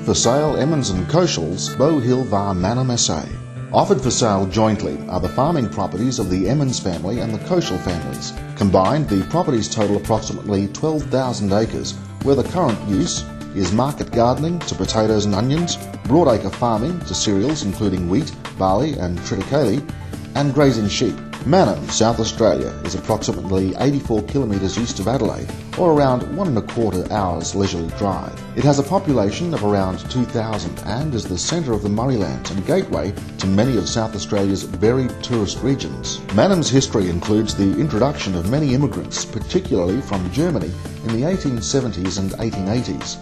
For sale, Emmons and Koschel's Bow Hill var Manor Messay. Offered for sale jointly are the farming properties of the Emmons family and the Koschel families. Combined, the properties total approximately 12,000 acres, where the current use is market gardening to potatoes and onions, broadacre farming to cereals including wheat, barley and triticale, and grazing sheep. Mannum, South Australia, is approximately 84 kilometres east of Adelaide, or around 1¼ hours leisurely drive. It has a population of around 2,000 and is the centre of the Murraylands and gateway to many of South Australia's varied tourist regions. Mannum's history includes the introduction of many immigrants, particularly from Germany in the 1870s and 1880s.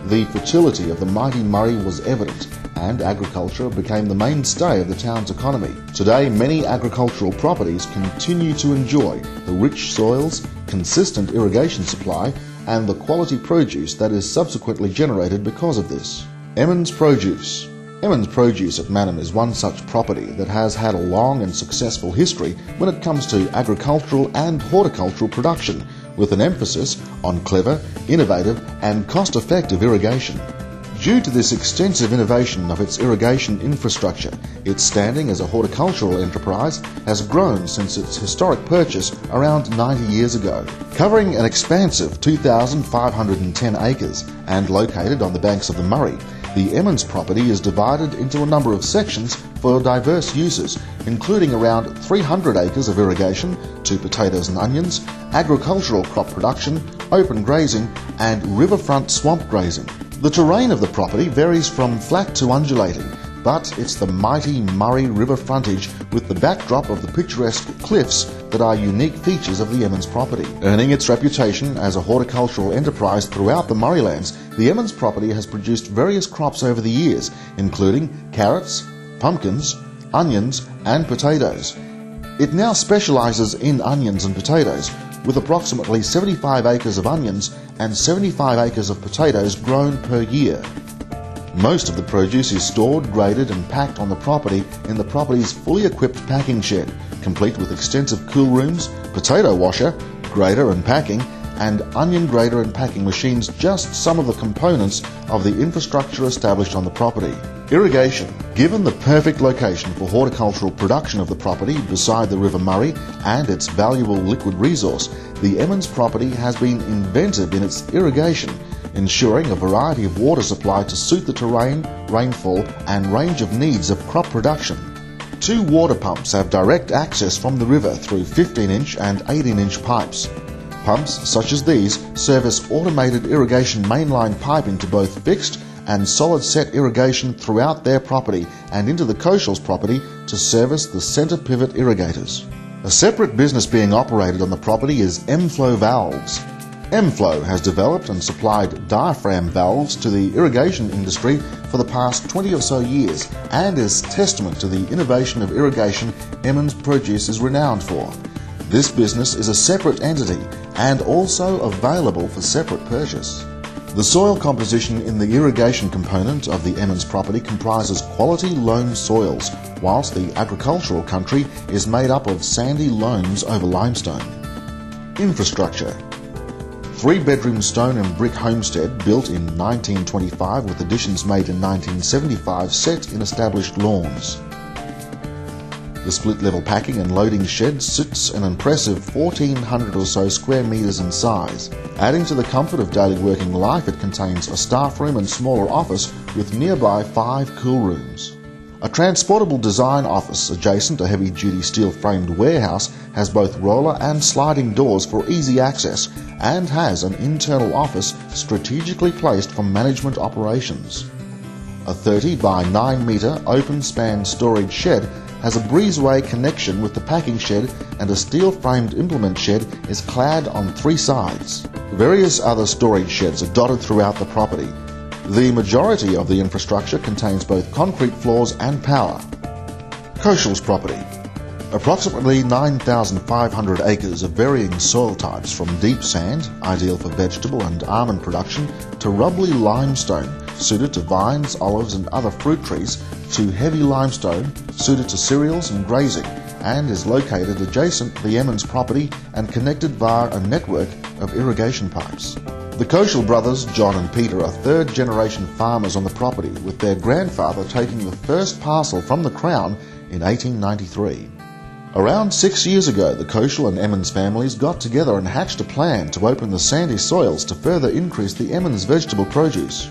The fertility of the mighty Murray was evident, and agriculture became the mainstay of the town's economy. Today, many agricultural properties continue to enjoy the rich soils, consistent irrigation supply, and the quality produce that is subsequently generated because of this. Emmons Produce. Emmons Produce at Mannum is one such property that has had a long and successful history when it comes to agricultural and horticultural production, with an emphasis on clever, innovative and cost-effective irrigation. Due to this extensive innovation of its irrigation infrastructure, its standing as a horticultural enterprise has grown since its historic purchase around 90 years ago. Covering an expansive 2,510 acres and located on the banks of the Murray, the Emmons property is divided into a number of sections for diverse uses, including around 300 acres of irrigation to potatoes and onions, agricultural crop production, open grazing, and riverfront swamp grazing. The terrain of the property varies from flat to undulating, but it's the mighty Murray River frontage with the backdrop of the picturesque cliffs that are unique features of the Emmons property. Earning its reputation as a horticultural enterprise throughout the Murraylands, the Emmons property has produced various crops over the years, including carrots, pumpkins, onions and potatoes. It now specialises in onions and potatoes, with approximately 75 acres of onions and 75 acres of potatoes grown per year. Most of the produce is stored, graded and packed on the property in the property's fully equipped packing shed, complete with extensive cool rooms, potato washer, grader and packing, and onion grader and packing machines, just some of the components of the infrastructure established on the property. Irrigation. Given the perfect location for horticultural production of the property beside the River Murray and its valuable liquid resource, the Emmons property has been inventive in its irrigation, ensuring a variety of water supply to suit the terrain, rainfall and range of needs of crop production. 2 water pumps have direct access from the river through 15-inch and 18-inch pipes. Pumps such as these service automated irrigation mainline piping to both fixed and solid set irrigation throughout their property and into the Koschel's property to service the centre pivot irrigators. A separate business being operated on the property is M-Flow Valves. M-Flow has developed and supplied diaphragm valves to the irrigation industry for the past 20 or so years and is testament to the innovation of irrigation Emmons Produce is renowned for. This business is a separate entity and also available for separate purchase. The soil composition in the irrigation component of the Emmons property comprises quality loam soils, whilst the agricultural country is made up of sandy loams over limestone. Infrastructure. 3-bedroom stone and brick homestead built in 1925 with additions made in 1975 set in established lawns. The split-level packing and loading shed sits an impressive 1,400 or so square metres in size. Adding to the comfort of daily working life, it contains a staff room and smaller office with nearby 5 cool rooms. A transportable design office adjacent to heavy-duty steel-framed warehouse has both roller and sliding doors for easy access and has an internal office strategically placed for management operations. A 30 by 9 metre open-span storage shed has a breezeway connection with the packing shed, and a steel-framed implement shed is clad on 3 sides. Various other storage sheds are dotted throughout the property. The majority of the infrastructure contains both concrete floors and power. Koschel's property. Approximately 9,500 acres of varying soil types, from deep sand, ideal for vegetable and almond production, to rubbly limestone, suited to vines, olives and other fruit trees, to heavy limestone, suited to cereals and grazing, and is located adjacent to the Emmons property and connected via a network of irrigation pipes. The Koschel brothers, John and Peter, are third-generation farmers on the property, with their grandfather taking the first parcel from the Crown in 1893. Around 6 years ago, the Koschel and Emmons families got together and hatched a plan to open the sandy soils to further increase the Emmons vegetable produce.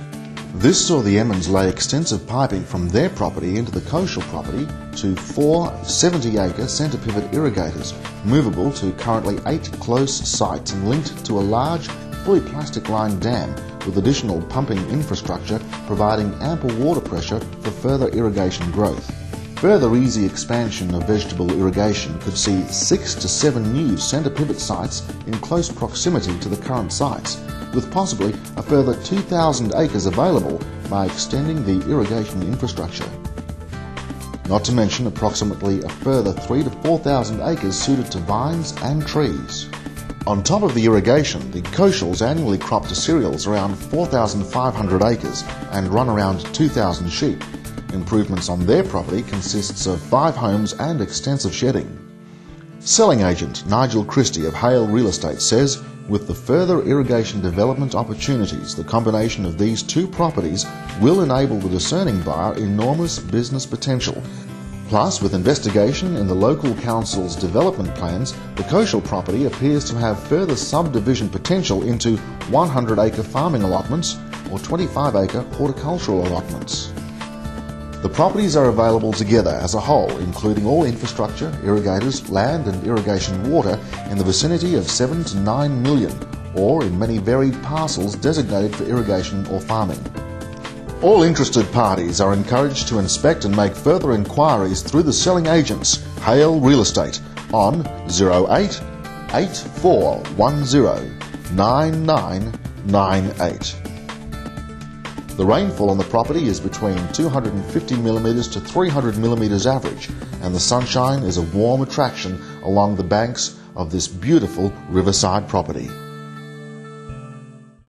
This saw the Emmons lay extensive piping from their property into the Koschel property to 4 70-acre centre pivot irrigators, movable to currently 8 close sites and linked to a large, fully plastic-lined dam with additional pumping infrastructure providing ample water pressure for further irrigation growth. Further easy expansion of vegetable irrigation could see 6 to 7 new centre pivot sites in close proximity to the current sites, with possibly a further 2,000 acres available by extending the irrigation infrastructure. Not to mention approximately a further 3,000 to 4,000 acres suited to vines and trees. On top of the irrigation, the Koschels annually crop to cereals around 4,500 acres and run around 2,000 sheep. Improvements on their property consists of 5 homes and extensive shedding. Selling agent Nigel Christie of Hale Real Estate says, with the further irrigation development opportunities, the combination of these two properties will enable the discerning buyer enormous business potential. Plus, with investigation in the local council's development plans, the Koschel property appears to have further subdivision potential into 100-acre farming allotments or 25-acre horticultural allotments. The properties are available together as a whole, including all infrastructure, irrigators, land and irrigation water in the vicinity of 7 to 9 million, or in many varied parcels designated for irrigation or farming. All interested parties are encouraged to inspect and make further inquiries through the selling agents, Hale Real Estate, on 08 8410 9998. The rainfall on the property is between 250mm to 300mm average, and the sunshine is a warm attraction along the banks of this beautiful riverside property.